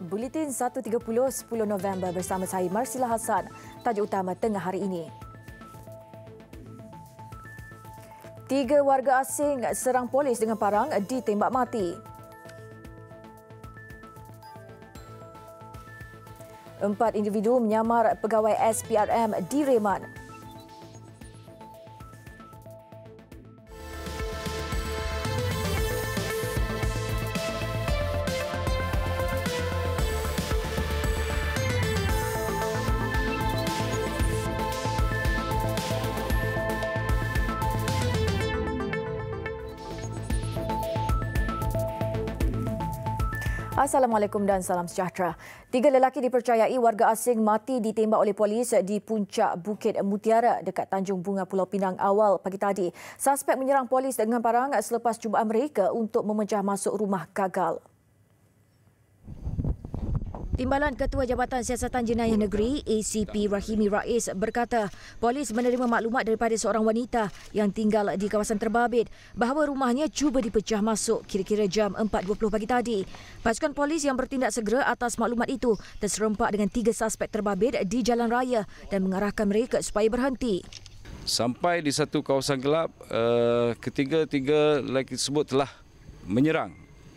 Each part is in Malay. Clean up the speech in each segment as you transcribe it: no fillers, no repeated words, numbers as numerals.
Buletin 1.30 10 November bersama saya Marsila Hassan. Tajuk utama tengah hari ini. 3 warga asing serang polis dengan parang ditembak mati. 4 individu menyamar pegawai SPRM di Reman. Assalamualaikum dan salam sejahtera. 3 lelaki dipercayai warga asing mati ditembak oleh polis di puncak Bukit Mutiara dekat Tanjung Bunga Pulau Pinang awal pagi tadi. Suspek menyerang polis dengan parang selepas cubaan mereka untuk memecah masuk rumah gagal. Timbalan Ketua Jabatan Siasatan Jenayah Negeri ACP Rahimi Rais berkata polis menerima maklumat daripada seorang wanita yang tinggal di kawasan Terbabit bahawa rumahnya cuba dipecah masuk kira-kira jam 4.20 pagi tadi. Pasukan polis yang bertindak segera atas maklumat itu terserempak dengan 3 suspek terbabit di jalan raya dan mengarahkan mereka supaya berhenti. Sampai di satu kawasan gelap, ketiga-tiga lelaki tersebut telah menyerang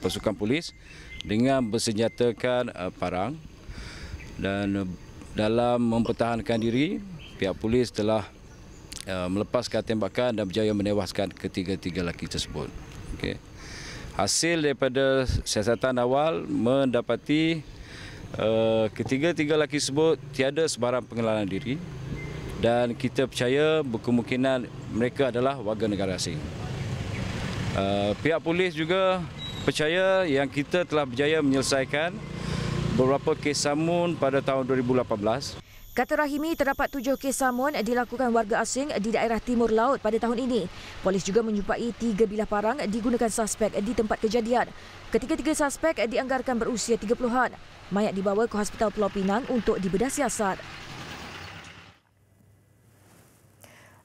pasukan polis dengan bersenjatakan parang, dan dalam mempertahankan diri pihak polis telah melepaskan tembakan dan berjaya menewaskan ketiga-tiga lelaki tersebut. Okey. Hasil daripada siasatan awal mendapati ketiga-tiga lelaki tersebut tiada sebarang pengenalan diri dan kita percaya berkemungkinan mereka adalah warga negara asing. Pihak polis juga percaya yang kita telah berjaya menyelesaikan beberapa kes samun pada tahun 2018. Kata Rahimi, terdapat 7 kes samun dilakukan warga asing di daerah timur laut pada tahun ini. Polis juga menjumpai 3 bilah parang digunakan suspek di tempat kejadian. Ketiga-tiga suspek dianggarkan berusia 30-an. Mayat dibawa ke Hospital Pulau Pinang untuk dibedah siasat.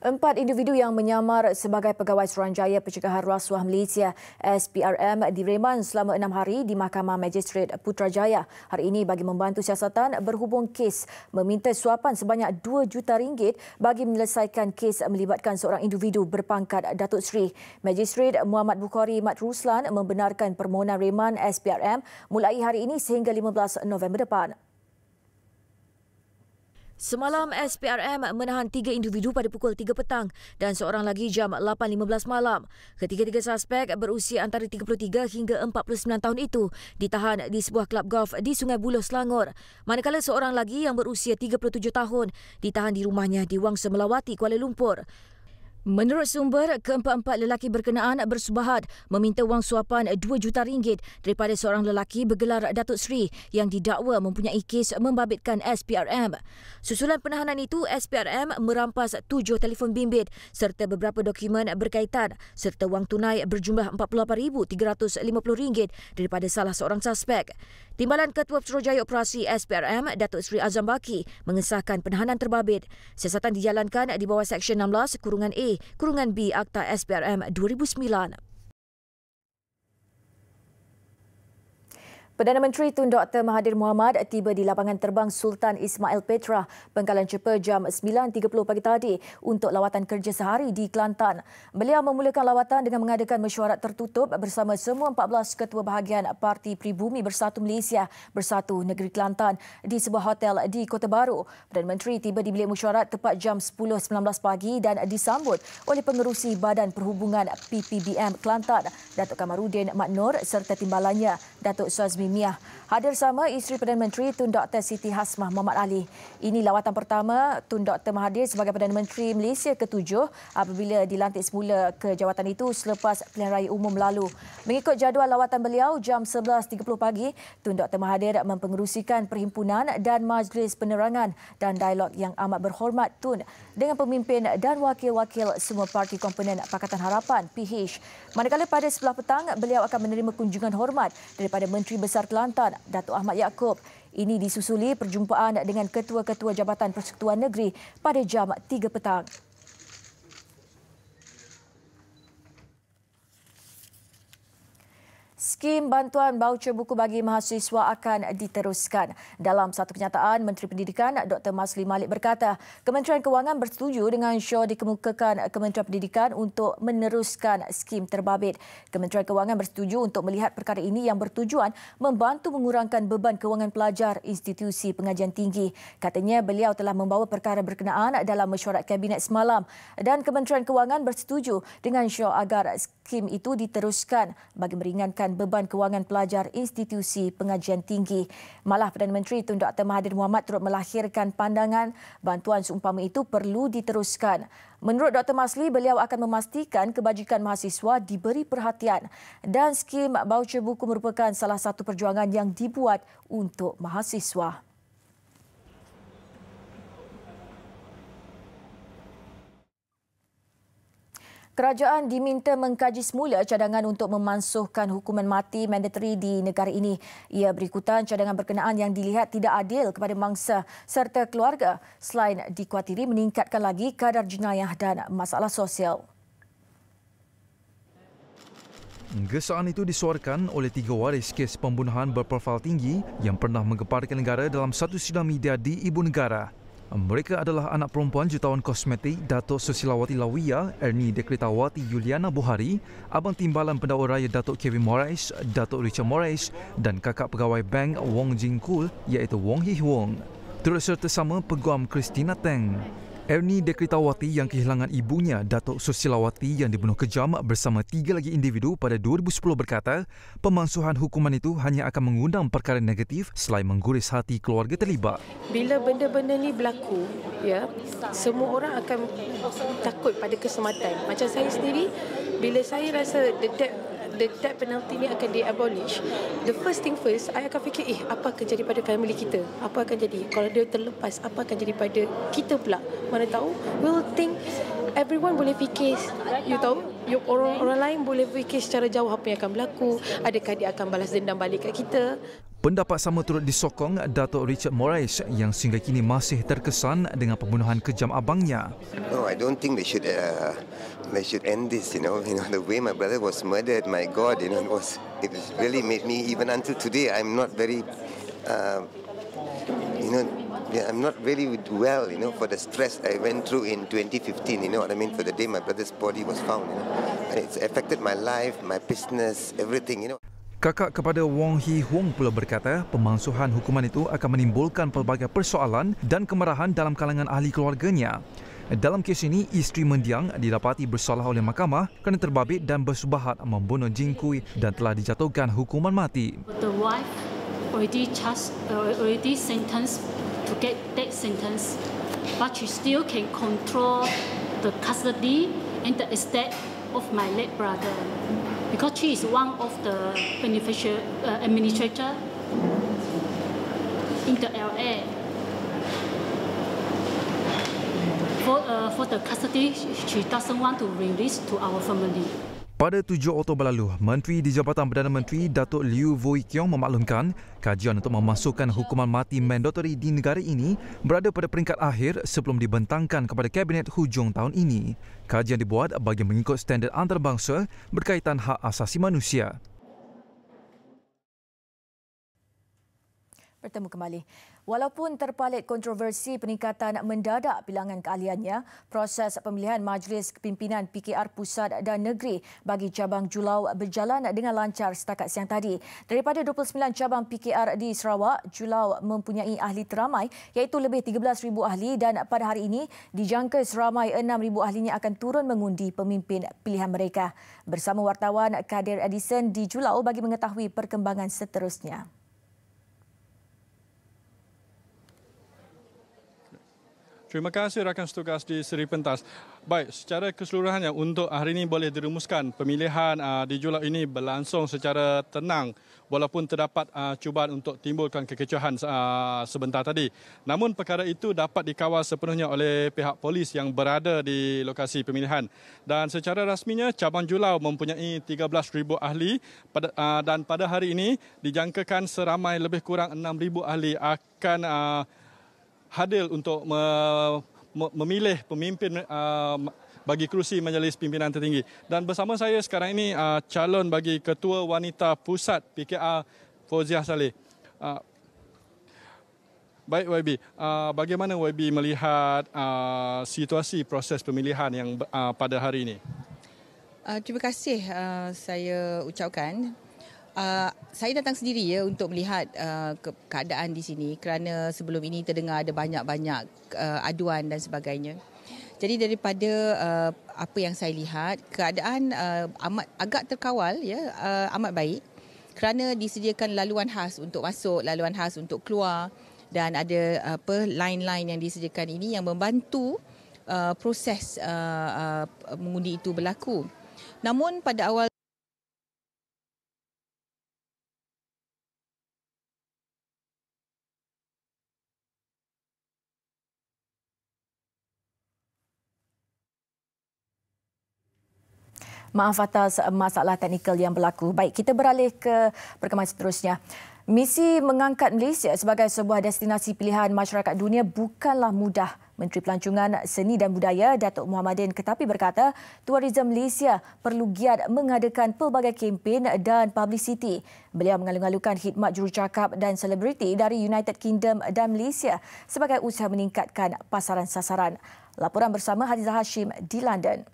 4 individu yang menyamar sebagai pegawai Suruhanjaya Pencegahan Rasuah Malaysia SPRM direman selama 6 hari di Mahkamah Magistrate Putrajaya hari ini bagi membantu siasatan berhubung kes meminta suapan sebanyak RM2 juta bagi menyelesaikan kes melibatkan seorang individu berpangkat Datuk Seri. Magistrate Muhammad Bukhari Mat Ruslan membenarkan permohonan reman SPRM mulai hari ini sehingga 15 November depan. Semalam, SPRM menahan 3 individu pada pukul 3 petang dan seorang lagi jam 8.15 malam. Ketiga-tiga suspek berusia antara 33 hingga 49 tahun itu ditahan di sebuah kelab golf di Sungai Buloh, Selangor. Manakala seorang lagi yang berusia 37 tahun ditahan di rumahnya di Wangsa Melawati, Kuala Lumpur. Menurut sumber, keempat-empat lelaki berkenaan bersubahat meminta wang suapan RM2 juta daripada seorang lelaki bergelar Datuk Seri yang didakwa mempunyai kes membabitkan SPRM. Susulan penahanan itu, SPRM merampas 7 telefon bimbit serta beberapa dokumen berkaitan serta wang tunai berjumlah RM48,350 daripada salah seorang suspek. Timbalan Ketua Suruhanjaya Operasi SPRM, Datuk Seri Azam Baki, mengesahkan penahanan terbabit. Siasatan dijalankan di bawah Seksyen 16 Kurungan A Kurungan B Akta SPRM 2009. Perdana Menteri Tun Dr. Mahathir Mohamad tiba di lapangan terbang Sultan Ismail Petra, Bengkalan Cepa jam 9.30 pagi tadi untuk lawatan kerja sehari di Kelantan. Beliau memulakan lawatan dengan mengadakan mesyuarat tertutup bersama semua 14 ketua bahagian Parti Pribumi Bersatu Malaysia Bersatu Negeri Kelantan di sebuah hotel di Kota Baru. Perdana Menteri tiba di bilik mesyuarat tepat jam 10.19 pagi dan disambut oleh pengerusi Badan Perhubungan PPBM Kelantan, Datuk Kamarudin Mat Nur serta timbalannya, Datuk Sazmi Miah. Hadir sama isteri Perdana Menteri Tun Dr. Siti Hasmah Muhammad Ali. Ini lawatan pertama Tun Dr. Mahathir sebagai Perdana Menteri Malaysia ke-7 apabila dilantik semula ke jawatan itu selepas pilihan raya umum lalu. Mengikut jadual lawatan beliau jam 11.30 pagi, Tun Dr. Mahathir mempengerusikan perhimpunan dan majlis penerangan dan dialog yang amat berhormat Tun dengan pemimpin dan wakil-wakil semua parti komponen Pakatan Harapan PH. Manakala pada sebelah petang beliau akan menerima kunjungan hormat daripada Menteri Besar Kelantan Datuk Ahmad Yaakob. Ini disusuli perjumpaan dengan ketua-ketua Jabatan Persekutuan Negeri pada jam 3 petang. Skim bantuan baucer buku bagi mahasiswa akan diteruskan. Dalam satu kenyataan, Menteri Pendidikan Dr. Masli Malik berkata, Kementerian Kewangan bersetuju dengan syur dikemukakan Kementerian Pendidikan untuk meneruskan skim terbabit. Kementerian Kewangan bersetuju untuk melihat perkara ini yang bertujuan membantu mengurangkan beban kewangan pelajar institusi pengajian tinggi. Katanya beliau telah membawa perkara berkenaan dalam mesyuarat Kabinet semalam dan Kementerian Kewangan bersetuju dengan syur agar skim itu diteruskan bagi meringankan beban kewangan pelajar institusi pengajian tinggi. Malah Perdana Menteri Tun Dr. Mahathir Mohamad turut melahirkan pandangan bantuan seumpama itu perlu diteruskan. Menurut Dr. Masli, beliau akan memastikan kebajikan mahasiswa diberi perhatian dan skim baucer buku merupakan salah satu perjuangan yang dibuat untuk mahasiswa. Kerajaan diminta mengkaji semula cadangan untuk memansuhkan hukuman mati mandatari di negara ini. Ia berikutan cadangan berkenaan yang dilihat tidak adil kepada mangsa serta keluarga selain dikuatiri meningkatkan lagi kadar jenayah dan masalah sosial. Gesaan itu disuarakan oleh 3 waris kes pembunuhan berprofil tinggi yang pernah menggemparkan negara dalam satu sidang media di ibu negara. Mereka adalah anak perempuan jutawan kosmetik Datuk Susilawati Lawiya, Ernie Dekretawati Yuliana Buhari, abang timbalan pendakwa raya Datuk Kevin Moraes, Datuk Richard Moraes dan kakak pegawai bank Wong Jin Kul iaitu Wong Hee Wong. Turut serta sama Peguam Christina Teng. Ernie Dekretawati yang kehilangan ibunya Datuk Susilawati yang dibunuh kejam bersama 3 lagi individu pada 2010 berkata, pemansuhan hukuman itu hanya akan mengundang perkara negatif selain mengguris hati keluarga terlibat. Bila benda-benda ni berlaku, ya, semua orang akan takut pada keselamatan. Macam saya sendiri, bila saya rasa the death penalty ni akan di-abolish, the first thing first, I akan fikir, apa akan jadi pada family kita? Apa akan jadi? Kalau dia terlepas, apa akan jadi pada kita pula? Mana tahu, we'll think, everyone boleh fikir, you tahu, orang lain boleh fikir secara jauh apa yang akan berlaku, adakah dia akan balas dendam balik kat kita. Pendapat sama turut disokong Datuk Richard Moraes yang sehingga kini masih terkesan dengan pembunuhan kejam abangnya. No, I don't think they should end this. You know, the way my brother was murdered. My God, it really made me, even until today, I'm not very, I'm not really well. For the stress I went through in 2015. You know what I mean? For the day my brother's body was found. And it's affected my life, my business, everything. Kakak kepada Wong Hee Wong pula berkata pemansuhan hukuman itu akan menimbulkan pelbagai persoalan dan kemarahan dalam kalangan ahli keluarganya. Dalam kes ini, isteri mendiang didapati bersalah oleh mahkamah kerana terbabit dan bersubahat membunuh Jin Kui dan telah dijatuhkan hukuman mati. The wife already sentenced to get death sentence, but she still can control the custody and the estate of my late brother. Because she is one of the administrator in the LA. For the custody, she doesn't want to release to our family. Pada 7 Oktober lalu, Menteri di Jabatan Perdana Menteri Datuk Liew Vui Kiong memaklumkan kajian untuk memasukkan hukuman mati mandatori di negara ini berada pada peringkat akhir sebelum dibentangkan kepada Kabinet hujung tahun ini. Kajian dibuat bagi mengikut standard antarabangsa berkaitan hak asasi manusia. Bertemu kembali. Walaupun terpalit kontroversi peningkatan mendadak bilangan keahliannya, proses pemilihan Majlis Kepimpinan PKR Pusat dan Negeri bagi cabang Julau berjalan dengan lancar setakat siang tadi. Daripada 29 cabang PKR di Sarawak, Julau mempunyai ahli teramai iaitu lebih 13,000 ahli dan pada hari ini dijangka seramai 6,000 ahlinya akan turun mengundi pemimpin pilihan mereka. Bersama wartawan Kadir Edison di Julau bagi mengetahui perkembangan seterusnya. Terima kasih rakan setugas di Seri Pentas. Baik, secara keseluruhannya untuk hari ini boleh dirumuskan pemilihan di Julau ini berlangsung secara tenang walaupun terdapat cubaan untuk timbulkan kekecohan sebentar tadi. Namun perkara itu dapat dikawal sepenuhnya oleh pihak polis yang berada di lokasi pemilihan. Dan secara rasminya cabang Julau mempunyai 13,000 ahli dan pada hari ini dijangkakan seramai lebih kurang 6,000 ahli akan hadir untuk memilih pemimpin bagi kerusi Majlis Pimpinan Tertinggi. Dan bersama saya sekarang ini calon bagi Ketua Wanita Pusat PKR Fauziah Saleh. Baik YB, bagaimana YB melihat situasi proses pemilihan yang pada hari ini? Terima kasih saya ucapkan. Saya datang sendiri ya untuk melihat keadaan di sini kerana sebelum ini terdengar ada banyak-banyak aduan dan sebagainya. Jadi daripada apa yang saya lihat, keadaan agak terkawal ya, amat baik kerana disediakan laluan khas untuk masuk, laluan khas untuk keluar dan ada line-line yang disediakan ini yang membantu proses mengundi itu berlaku. Namun pada awal Maaf atas masalah teknikal yang berlaku. Baik, kita beralih ke perkembangan seterusnya. Misi mengangkat Malaysia sebagai sebuah destinasi pilihan masyarakat dunia bukanlah mudah. Menteri Pelancongan Seni dan Budaya Datuk Muhammadin Ketapi berkata, Tourism Malaysia perlu giat mengadakan pelbagai kempen dan publicity. Beliau mengalu-alukan khidmat jurucakap dan selebriti dari United Kingdom dan Malaysia sebagai usaha meningkatkan pasaran sasaran. Laporan bersama Hadiza Hashim di London.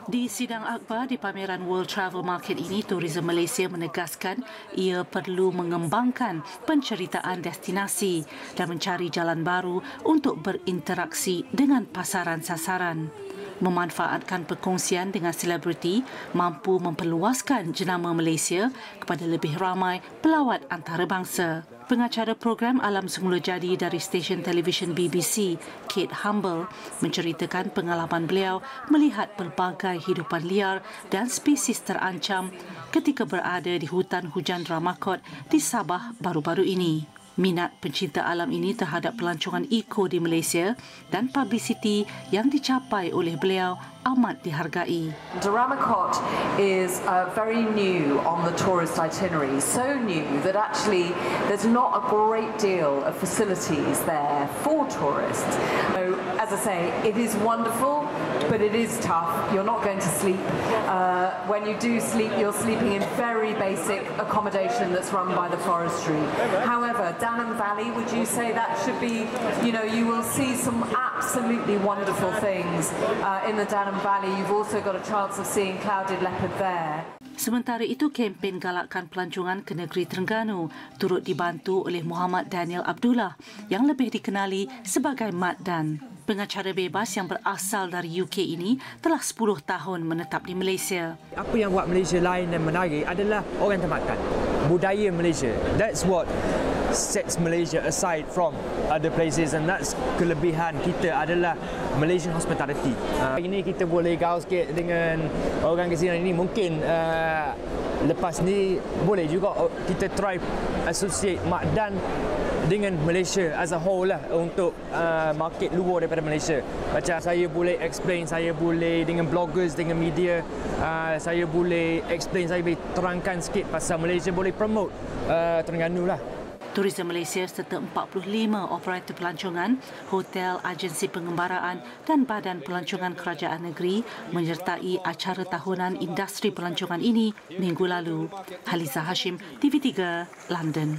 Di sidang akhbar di pameran World Travel Market ini, Tourism Malaysia menegaskan ia perlu mengembangkan penceritaan destinasi dan mencari jalan baru untuk berinteraksi dengan pasaran sasaran. Memanfaatkan perkongsian dengan selebriti mampu memperluaskan jenama Malaysia kepada lebih ramai pelawat antarabangsa. Pengacara program Alam Semula Jadi dari stesen televisyen BBC, Kate Humble, menceritakan pengalaman beliau melihat pelbagai hidupan liar dan spesies terancam ketika berada di hutan hujan Ramakot di Sabah baru-baru ini. Minat pencinta alam ini terhadap pelancongan eco di Malaysia dan publicity yang dicapai oleh beliau amat dihargai. Ramakot is very new on the tourist itinerary, so new that actually there's not a great deal of facilities there for tourists. So, as I say, it is wonderful, but it is tough. You're not going to sleep. When you do sleep, you're sleeping in very basic accommodation that's run by the forestry. However, Danam Valley, would you say that should be, you will see some absolutely wonderful things in the Danam Valley. You've also got a chance of seeing clouded leopard there. Sementara itu, kempen galakkan pelancongan ke negeri Terengganu turut dibantu oleh Muhammad Daniel Abdullah yang lebih dikenali sebagai Mat Dan. Pengacara bebas yang berasal dari UK ini telah 10 tahun menetap di Malaysia. Apa yang buat Malaysia lain dan menarik adalah orang tempatan, budaya Malaysia. That's what sets Malaysia aside from other places, and that's kelebihan kita adalah Malaysian hospitality. Ini kita boleh gaul sikit dengan orang ke sini ini. Mungkin lepas ni boleh juga kita try associate Mat Dan dengan Malaysia as a whole lah untuk market luar daripada Malaysia. Macam saya boleh explain, saya boleh dengan bloggers, dengan media, saya boleh explain, saya boleh terangkan sikit pasal Malaysia, boleh promote Terengganu lah. Tourism Malaysia serta 45 operator pelancongan, hotel, agensi pengembaraan dan badan pelancongan kerajaan negeri menyertai acara tahunan industri pelancongan ini minggu lalu. Haliza Hashim, TV3, London.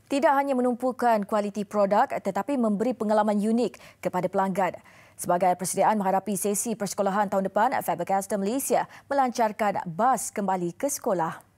Tidak hanya menumpukan kualiti produk tetapi memberi pengalaman unik kepada pelanggan. Sebagai persediaan menghadapi sesi persekolahan tahun depan, Faber-Castell Malaysia melancarkan bas kembali ke sekolah.